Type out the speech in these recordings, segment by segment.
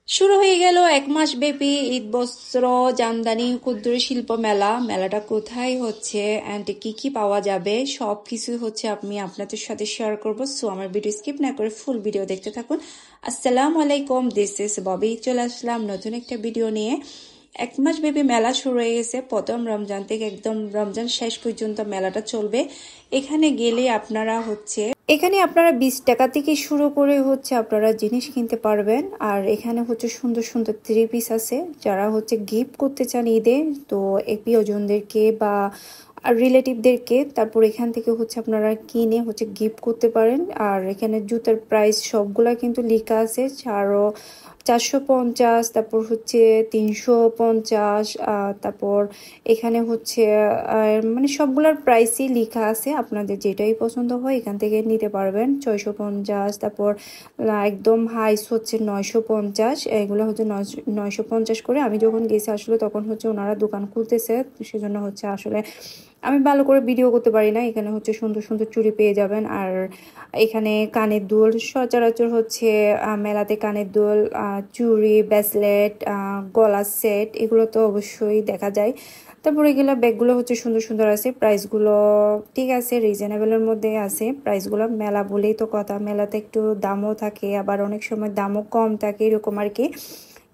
শুরু হয়ে গেল এক মাস ব্যাপী ঈদ বস্ত্র জামদানি ক্ষুদ্র শিল্প মেলা। মেলাটা কোথায় হচ্ছে এন্ড কি কি পাওয়া যাবে সবকিছু হচ্ছে আমি আপনাদের সাথে শেয়ার করব। সো আমার ভিডিও স্কিপ না করে ফুল ভিডিও দেখতে থাকুন। আসসালামু আলাইকুম, দিস ইজ ববি। চলে আসলাম নতুন একটা ভিডিও নিয়ে। এক মাস ব্যাপী মেলা শুরু হয়ে গেছে, প্রথম রমজান থেকে একদম রমজান শেষ পর্যন্ত মেলাটা চলবে। এখানে গেলে আপনারা হচ্ছে এখানে আপনারা 20 টাকা থেকে শুরু করে হচ্ছে আপনারা জিনিস কিনতে পারবেন। আর এখানে হচ্ছে সুন্দর সুন্দর 3 পিস আছে, যারা হচ্ছে গিফট করতে চান ঈদে, তো প্রিয়জনদেরকে বা রিলেটিভদেরকে, তারপর এখান থেকে হচ্ছে আপনারা কিনে হচ্ছে গিফট করতে পারেন। আর এখানে জুতার প্রাইস সবগুলা কিন্তু লেখা আছে, 450, তারপর হচ্ছে 350, তারপর এখানে হচ্ছে মানে সবগুলোর প্রাইসই লেখা আছে। আপনাদের যেটাই পছন্দ হয় এখান থেকে নিতে পারবেন। 650, তারপর একদম হাইস হচ্ছে 950, এগুলো হচ্ছে 950 করে। আমি যখন গেছি আসলে তখন হচ্ছে ওনারা দোকান খুলতেছে, সেজন্য হচ্ছে আসলে আমি ভালো করে ভিডিও করতে পারি না। এখানে হচ্ছে সুন্দর সুন্দর চুড়ি পেয়ে যাবেন। আর এখানে কানের দুল সচরাচর হচ্ছে মেলাতে কানের দুল, চুড়ি, ব্রেসলেট, গলার সেট, এগুলো তো অবশ্যই দেখা যায়। তারপর এগুলো ব্যাগগুলো হচ্ছে সুন্দর সুন্দর আছে, প্রাইসগুলো ঠিক আছে, রিজনেবলের মধ্যে আছে প্রাইসগুলো। মেলা বলেই তো কথা, মেলাতে একটু দামও থাকে, আবার অনেক সময় দামও কম থাকে, এরকম আর কি।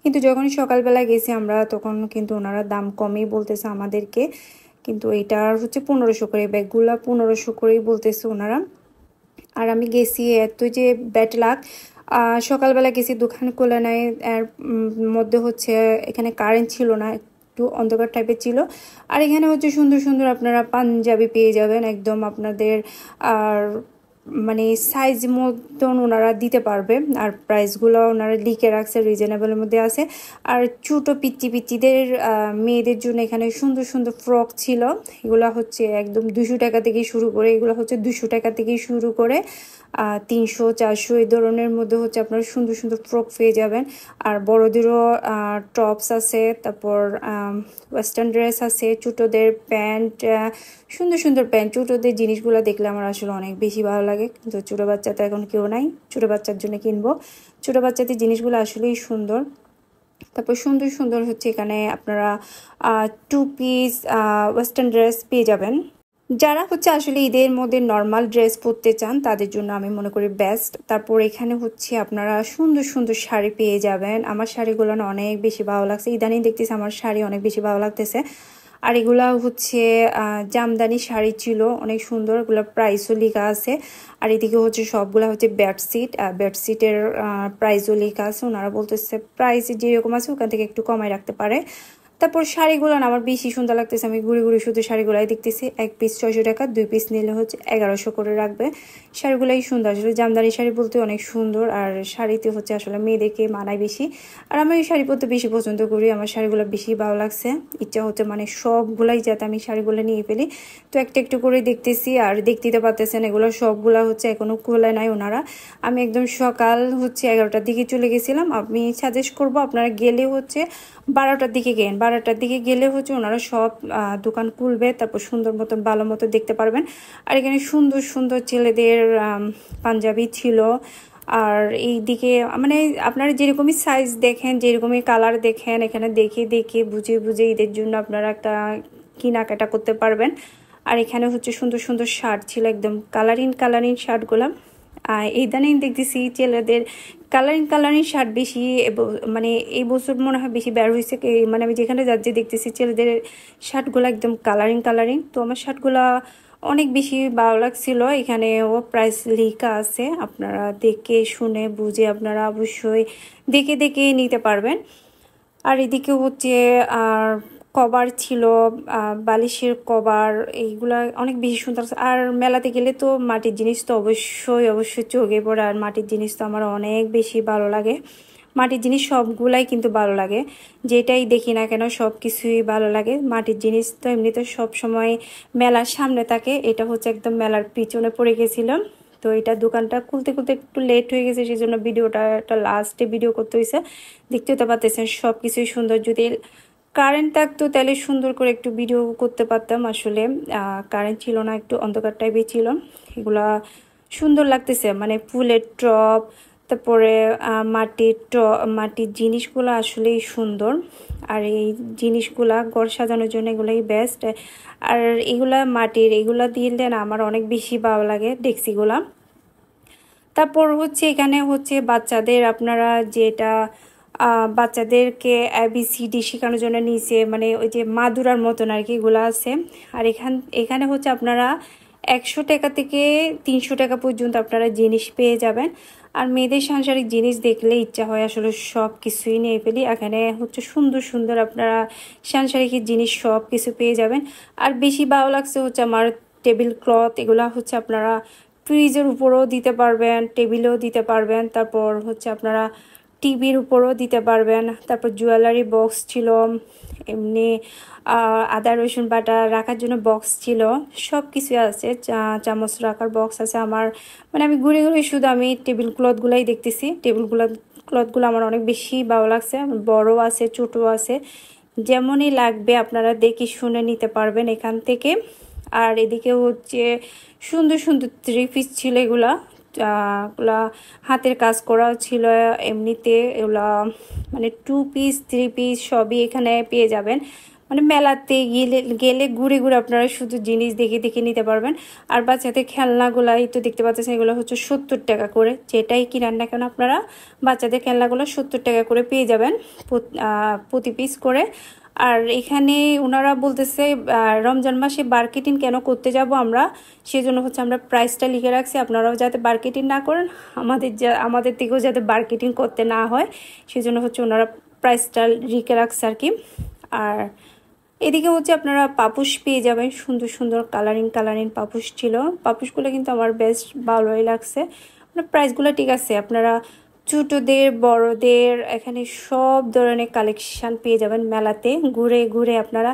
কিন্তু যখনই সকালবেলা গেছি আমরা তখন কিন্তু ওনারা দাম কমই বলতেছে আমাদেরকে। কিন্তু এটার হচ্ছে 1500 করে, ব্যাগগুলা 1500 করেই বলতেছে ওনারা। আর আমি গেছি এত যে ব্যাড লাক, সকালবেলা গেছি দোকান খোলা নাই, এর মধ্যে হচ্ছে এখানে কারেন্ট ছিল না, একটু অন্ধকার টাইপের ছিল। আর এখানে হচ্ছে সুন্দর সুন্দর আপনারা পাঞ্জাবি পেয়ে যাবেন একদম আপনাদের আর মানে সাইজ মতন ওনারা দিতে পারবে। আর প্রাইসগুলো ওনারা লিখে রাখছে, রিজনেবলের মধ্যে আছে। আর ছোটো পিচ্চি পিচ্চিদের মেয়েদের জন্য এখানে সুন্দর সুন্দর ফ্রক ছিল, এগুলো হচ্ছে একদম 200 টাকা থেকে শুরু করে, এগুলো হচ্ছে 200 টাকা থেকে শুরু করে 300, 400 এই ধরনের মধ্যে হচ্ছে আপনারা সুন্দর সুন্দর ফ্রক পেয়ে যাবেন। আর বড়দেরও টপস আছে, তারপর ওয়েস্টার্ন ড্রেস আছে, ছোটোদের প্যান্ট, সুন্দর সুন্দর প্যান্ট। ছোটোদের জিনিসগুলো দেখলে আমার আসলে অনেক বেশি ভালো লাগে, কিন্তু ছোটো বাচ্চা তো এখন কেউ নাই, ছোটো বাচ্চার জন্য কিনবো। ছোটো বাচ্চাদের জিনিসগুলো আসলেই সুন্দর। তারপর সুন্দর সুন্দর হচ্ছে এখানে আপনারা 2 পিস ওয়েস্টার্ন ড্রেস পেয়ে যাবেন। যারা হচ্ছে আসলে ঈদের মধ্যে নর্মাল ড্রেস পরতে চান তাদের জন্য আমি মনে করি বেস্ট। তারপর এখানে হচ্ছে আপনারা সুন্দর সুন্দর শাড়ি পেয়ে যাবেন। আমার শাড়িগুলো না অনেক বেশি ভালো লাগছে, ইদানিং দেখতেছি আমার শাড়ি অনেক বেশি ভালো লাগতেছে। আর এগুলা হচ্ছে জামদানি শাড়ি ছিল, অনেক সুন্দর, এগুলো প্রাইসও লেখা আছে। আর এদিকে হচ্ছে সবগুলা হচ্ছে বেডশিট, বেডশিটের প্রাইসও লেখা আছে। ওনারা বলতেছে প্রাইস যেরকম আছে ওখান থেকে একটু কমায় রাখতে পারে। তারপর শাড়িগুলো না আমার বেশি সুন্দর লাগতেছে, আমি ঘুরে ঘুরে শুধু শাড়িগুলাই দেখতেছি। এক পিস 600 টাকা, 2 পিস নিলে হচ্ছে 1100 করে রাখবে। শাড়িগুলাই সুন্দর, আসলে জামদানি শাড়ি বলতে অনেক সুন্দর। আর শাড়িতে হচ্ছে আসলে মেয়েদেরকে মানায় বেশি। আর আমি এই শাড়ি পরতে বেশি পছন্দ করি, আমার শাড়িগুলো বেশি ভালো লাগছে। ইচ্ছা হচ্ছে মানে সবগুলাই যাতে আমি শাড়িগুলো নিয়ে ফেলি। তো একটা একটু করে দেখতেছি, আর দেখতে পারতেছেন এগুলো সবগুলা হচ্ছে এখনো খোলা নাই ওনারা। আমি একদম সকাল হচ্ছে 11টার দিকে চলে গেছিলাম। আমি সাজেস্ট করবো আপনারা গেলে হচ্ছে 12টার দিকে গেন, 12টার দিকে গেলে হচ্ছে ওনারা সব দোকান খুলবে, তারপর সুন্দর মতন ভালো মতো দেখতে পারবেন। আর এখানে সুন্দর সুন্দর ছেলেদের পাঞ্জাবি ছিল। আর এই দিকে মানে আপনারা যেরকমই সাইজ দেখেন, যেরকমই কালার দেখেন, এখানে দেখে দেখে বুঝে বুঝে ঈদের জন্য আপনারা একটা কেনাকাটা করতে পারবেন। আর এখানে হচ্ছে সুন্দর সুন্দর শার্ট ছিল, একদম কালারিং কালারিং শার্টগুলো। ইদানিং দেখতেছি ছেলেদের কালারিং শার্ট বেশি, মানে এই বছর মনে হয় বেশি বের হয়েছে। মানে আমি যেখানে যাচ্ছি দেখতেছি ছেলেদের শার্টগুলো একদম কালারিং কালারিং। তো আমার শার্টগুলো অনেক বেশি ভালো লাগছিল। এখানেও প্রাইস লেখা আছে, আপনারা দেখে শুনে বুঝে আপনারা অবশ্যই দেখে দেখে নিতে পারবেন। আর এদিকে হচ্ছে আর কভার ছিল, বালিশের কভার, এইগুলা অনেক বেশি সুন্দর। আর মেলাতে গেলে তো মাটির জিনিস তো অবশ্যই অবশ্যই চোখে পড়ে, আর মাটির জিনিস তো আমার অনেক বেশি ভালো লাগে। মাটির জিনিস সবগুলাই কিন্তু ভালো লাগে, যেটাই দেখি না কেন সব কিছুই ভালো লাগে। মাটির জিনিস তো এমনিতে সব সময় মেলার সামনে থাকে, এটা হচ্ছে একদম মেলার পিছনে পড়ে গেছিলাম। তো এটা দোকানটা খুলতে খুলতে একটু লেট হয়ে গেছে, সেই জন্য ভিডিওটা একটা লাস্টে ভিডিও করতে হয়েছে। দেখতেও তো পাচ্ছেন সব কিছুই সুন্দর। যদি কারেন্ট থাকতো তাহলে সুন্দর করে একটু ভিডিও করতে পারতাম, আসলে কারেন্ট ছিল না, একটু অন্ধকার টাইপের ছিল। এগুলা সুন্দর লাগতেছে, মানে ফুলের টপ, তারপরে মাটির জিনিসগুলো আসলেই সুন্দর। আর এই জিনিসগুলা ঘর সাজানোর জন্য এগুলাই বেস্ট। আর এগুলা দিলে না আমার অনেক বেশি ভালো লাগে ডেক্সিগুলা। তারপর হচ্ছে এখানে হচ্ছে বাচ্চাদের আপনারা যেটা বাচ্চাদেরকে ABCD শেখানোর জন্য নিচে মানে ওই যে মাদুরার মতন আর কি এগুলো আছে। আর এখানে হচ্ছে আপনারা 100 টাকা থেকে 300 টাকা পর্যন্ত আপনারা জিনিস পেয়ে যাবেন। আর মেয়েদের সাংসারিক জিনিস দেখলে ইচ্ছা হয় আসলে সব কিছুই নিয়ে ফেলি। এখানে হচ্ছে সুন্দর সুন্দর আপনারা সাংসারিক জিনিস সব কিছু পেয়ে যাবেন। আর বেশি ভালো লাগছে হচ্ছে আমার টেবিল ক্লথ, এগুলা হচ্ছে আপনারা ফ্রিজের উপরেও দিতে পারবেন, টেবিলেও দিতে পারবেন, তারপর হচ্ছে আপনারা টিভির উপরেও দিতে পারবেন। তারপর জুয়েলারি বক্স ছিল, এমনি আদা রসুন বাটা রাখার জন্য বক্স ছিল, সব কিছু আছে। চামচ রাখার বক্স আছে। মানে আমি ঘুরে ঘুরে শুধু আমি টেবিল ক্লথগুলাই দেখতেছি। ক্লথগুলো আমার অনেক বেশি ভালো লাগছে। বড় আছে, ছোটো আছে, যেমনই লাগবে আপনারা দেখে শুনে নিতে পারবেন এখান থেকে। আর এদিকে হচ্ছে সুন্দর সুন্দর 3 পিস ছিল। এগুলা হাতের কাজ করা ছিল। এমনিতে এগুলা মানে 2 পিস 3 পিস সবই এখানে পেয়ে যাবেন। মানে মেলাতে গেলে ঘুরে ঘুরে আপনারা শুধু জিনিস দেখে দেখে নিতে পারবেন। আর বাচ্চাদের খেলনাগুলাই তো দেখতে পাচ্ছেন, এগুলো হচ্ছে 70 টাকা করে। যেটাই কিনেন না কেন আপনারা বাচ্চাদের খেলনাগুলো 70 টাকা করে পেয়ে যাবেন প্রতি পিস করে। আর এখানে ওনারা বলতেছে রমজান মাসে মার্কেটিং কেন করতে যাব আমরা, সেজন্য হচ্ছে আমরা প্রাইসটা লিখে রাখছি। আপনারাও যাতে মার্কেটিং না করেন, আমাদের থেকেও যাতে মার্কেটিং করতে না হয়, সেজন্য হচ্ছে ওনারা প্রাইসটা লিখে রাখছে আর কি। আর এদিকে হচ্ছে আপনারা পাপুস পেয়ে যাবেন, সুন্দর সুন্দর কালারিং পাপুস ছিল। পাপুসগুলো কিন্তু আমার বেস্ট ভালোই লাগছে। প্রাইসগুলো ঠিক আছে। আপনারা ছোটদের বড়দের এখানে সব ধরনের কালেকশান পেয়ে যাবেন। মেলাতে ঘুরে ঘুরে আপনারা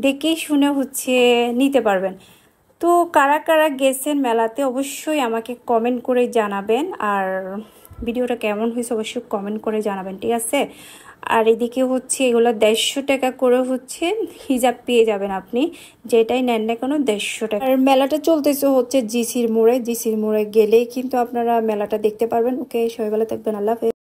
দেখে শুনে হচ্ছে নিতে পারবেন। তো কারা কারা গেছেন মেলাতে অবশ্যই আমাকে কমেন্ট করে জানাবেন। আর ভিডিওটা কেমন হয়েছে অবশ্যই কমেন্ট করে জানাবেন, ঠিক আছে? আর এদিকে হচ্ছে এগুলো 150 টাকা করে হচ্ছে হিজাব পেয়ে যাবেন আপনি, যেটাই নেন না কোনো 150 টাকা। আর মেলাটা চলতেছে হচ্ছে জিসির মোড়ে গেলেই কিন্তু আপনারা মেলাটা দেখতে পারবেন। ওকে, সবাই ভালো থাকবেন, আল্লাহ হাফেজ।